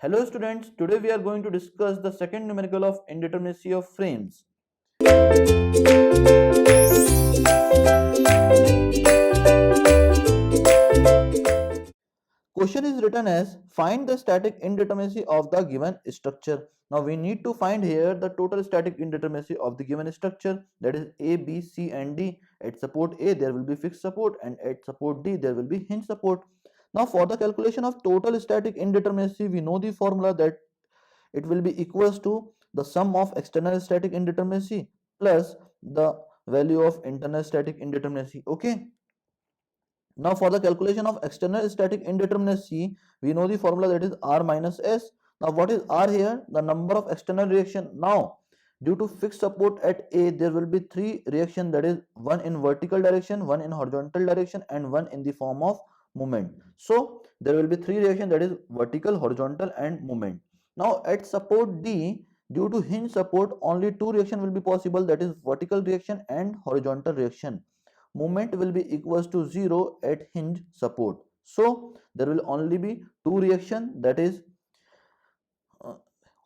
Hello students, today we are going to discuss the second numerical of indeterminacy of frames. Question is written as find the static indeterminacy of the given structure. Now we need to find here the total static indeterminacy of the given structure, that is A, B, C and D. At support A there will be fixed support and at support D there will be hinge support. Now for the calculation of total static indeterminacy, we know the formula that it will be equals to the sum of external static indeterminacy plus the value of internal static indeterminacy. Okay. Now for the calculation of external static indeterminacy, we know the formula that is R minus S. Now what is R here? The number of external reaction. Now due to fixed support at A, there will be three reaction, that is one in vertical direction, one in horizontal direction and one in the form of moment. So there will be three reaction, that is vertical, horizontal and moment. Now at support D, due to hinge support, only two reaction will be possible, that is vertical reaction and horizontal reaction. Moment will be equals to 0 at hinge support. So there will only be two reaction, that is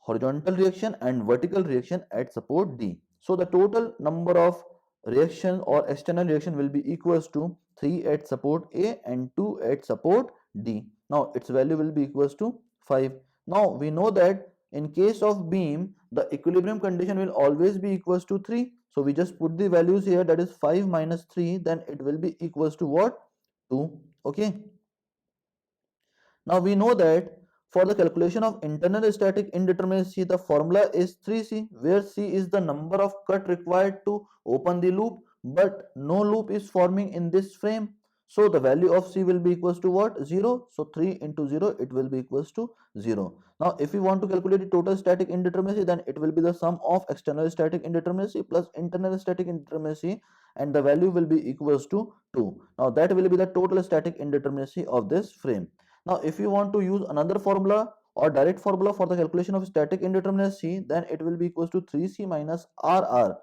horizontal reaction and vertical reaction at support D. So the total number of reaction or external reaction will be equals to 3 at support A and 2 at support D. Now its value will be equals to 5. Now we know that in case of beam, the equilibrium condition will always be equals to 3. So we just put the values here, that is 5 minus 3, then it will be equals to what? 2. Okay. Now we know that for the calculation of internal static indeterminacy, the formula is 3C, where C is the number of cut required to open the loop, but no loop is forming in this frame. So the value of C will be equals to what? 0. So 3 into 0, it will be equals to 0. Now if we want to calculate the total static indeterminacy, then it will be the sum of external static indeterminacy plus internal static indeterminacy, and the value will be equals to 2. Now that will be the total static indeterminacy of this frame. Now if you want to use another formula or direct formula for the calculation of static indeterminacy, then it will be equals to 3C minus RR,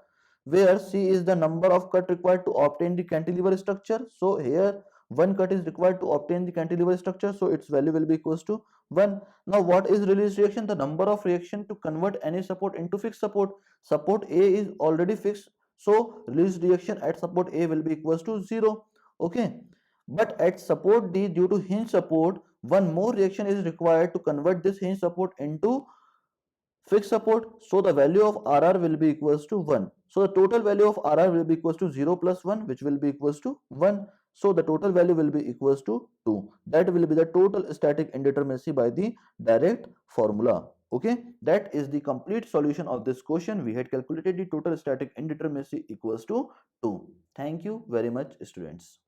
where C is the number of cut required to obtain the cantilever structure. So here one cut is required to obtain the cantilever structure, so its value will be equals to 1. Now what is release reaction? The number of reaction to convert any support into fixed support. Support A is already fixed, so release reaction at support A will be equals to 0. Okay. But at support D, due to hinge support, one more reaction is required to convert this hinge support into fixed support. So the value of RR will be equals to 1. So the total value of RR will be equals to 0 plus 1, which will be equals to 1. So the total value will be equals to 2. That will be the total static indeterminacy by the direct formula. Okay, that is the complete solution of this question. We had calculated the total static indeterminacy equals to 2. Thank you very much, students.